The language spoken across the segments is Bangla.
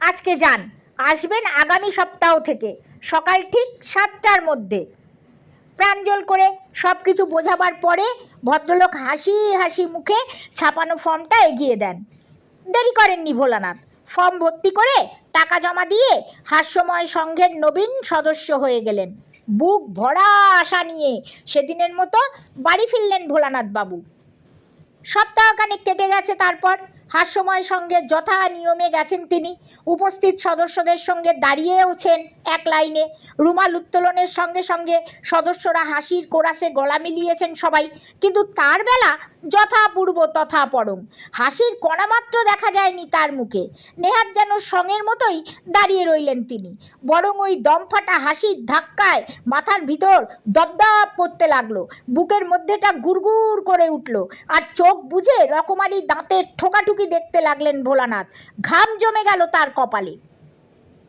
আজকে যান, আসবেন আগামী সপ্তাহ থেকে সকাল ঠিক 7টার মধ্যে। প্রাঞ্জল করে সব কিছু বোঝাবার পরে ভদ্রলোক হাসি হাসি মুখে ছাপানো ফর্মটা এগিয়ে দেন। দেরি করেননি ভোলানাথ। ফর্ম ভর্তি করে টাকা জমা দিয়ে হাস্যময় সংঘের নবীন সদস্য হয়ে গেলেন। বুক ভরা আশা নিয়ে সেদিনের মতো বাড়ি ফিরলেন ভোলানাথ বাবু। সপ্তাহখানেক কেটে গেছে। তারপর হাস্যময় সঙ্গে যথা নিয়মে গেছেন তিনি। উপস্থিত সদস্যদের সঙ্গে দাঁড়িয়েওছেন এক লাইনে। রুমাল উত্তোলনের সঙ্গে সঙ্গে সদস্যরা হাসির কোরাসে গলা মিলিয়েছেন সবাই। কিন্তু তার বেলা যথাপূর্ব তথা পরম। হাসির কণামাত্র দেখা যায়নি তার মুখে। নেহাত যেন সঙ্গের মতোই দাঁড়িয়ে রইলেন তিনি। বরং ওই দমফাটা হাসির ধাক্কায় মাথার ভিতর দপদপ করতে লাগলো, বুকের মধ্যেটা গুড়গুড় করে উঠল, আর চোখ বুঝে রকমারি দাঁতের ঠোকাঠুকি দেখতে লাগলেন ভোলানাথ। ঘাম জমে গেল তার কপালে।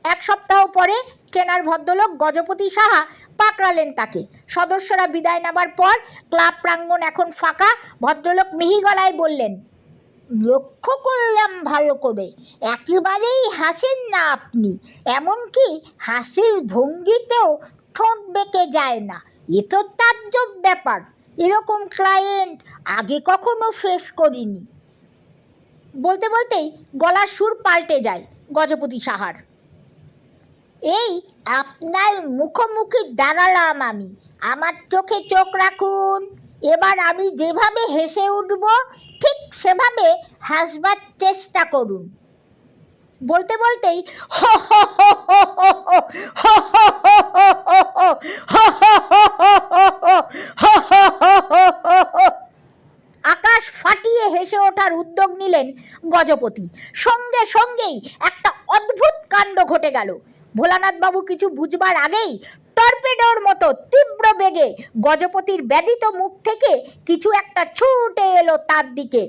এক সপ্তাহ পরে ট্রেনার ভদ্রলোক গজপতি সাহা পাকড়ালেন তাকে। সদস্যরা বিদায় নেবার পর ক্লাব প্রাঙ্গণ এখন ফাঁকা। ভদ্রলোক মিহি গলায় বললেন, লক্ষ্য করলাম ভালো করে, একেবারেই হাসেন না আপনি। এমনকি হাসির ভঙ্গিতেও ঠোঁট বেঁকে যায় না। এ তো তাজ্জব ব্যাপার। এরকম ক্লায়েন্ট আগে কখনো ফেস করিনি। বলতে বলতেই গলার সুর পাল্টে যায় গজপতি সাহার। এই আপনার মুখোমুখি দাঁড়ালাম আমি, আমার চোখে চোখ রাখুন। এবার আমি যেভাবে হেসে উঠব ঠিক সেভাবে হাসবার চেষ্টা করুন। বলতে বলতেই আকাশ ফাটিয়ে হেসে ওঠার উদ্যোগ নিলেন গজপতি। সঙ্গে সঙ্গেই একটা অদ্ভুত কাণ্ড ঘটে গেল। ভোলানাথ বাবু কিছু বুঝবার আগেই টর্পেডোর মতো তীব্র বেগে গজপতির ব্যাধিত মুখ থেকে কিছু একটা ছুটে এলো তার দিকে।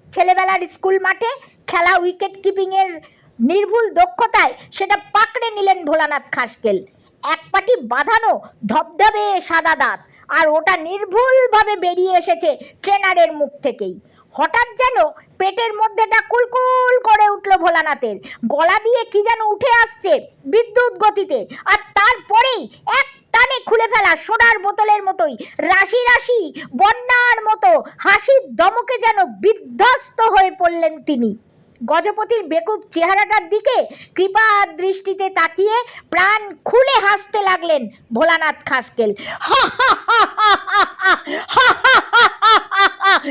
ছেলেবেলার স্কুল মাঠে খেলা উইকেট কিপিংয়ের নির্ভুল দক্ষতায় সেটা পাকড়ে নিলেন ভোলানাথ খাসকেল। এক পাটি বাঁধানো ধবধবে সাদা দাঁত, আর ওটা নির্ভুলভাবে বেরিয়ে এসেছে ট্রেনারের মুখ থেকেই। হঠাৎ যেন পেটের মধ্যেটা কুলকুল করে উঠল ভোলানাথের। গলা দিয়ে কি যেন উঠে আসছে বিদ্যুৎ গতিতে, আর তারপরেই এক টানে খুলে ফেলা সোনার বোতলের মতোই রাশি রাশি বন্যার মতো হাসির দমকে যেন বিধ্বস্ত হয়ে পড়লেন তিনি। গজপতির বেকুব চেহারাটার দিকে কৃপা দৃষ্টিতে তাকিয়ে প্রাণ খুলে হাসতে লাগলেন ভোলানাথ খাসকেল। হা হা হা হা হা হা হা হা হা হা হা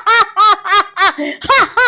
হা হা হা হা হা।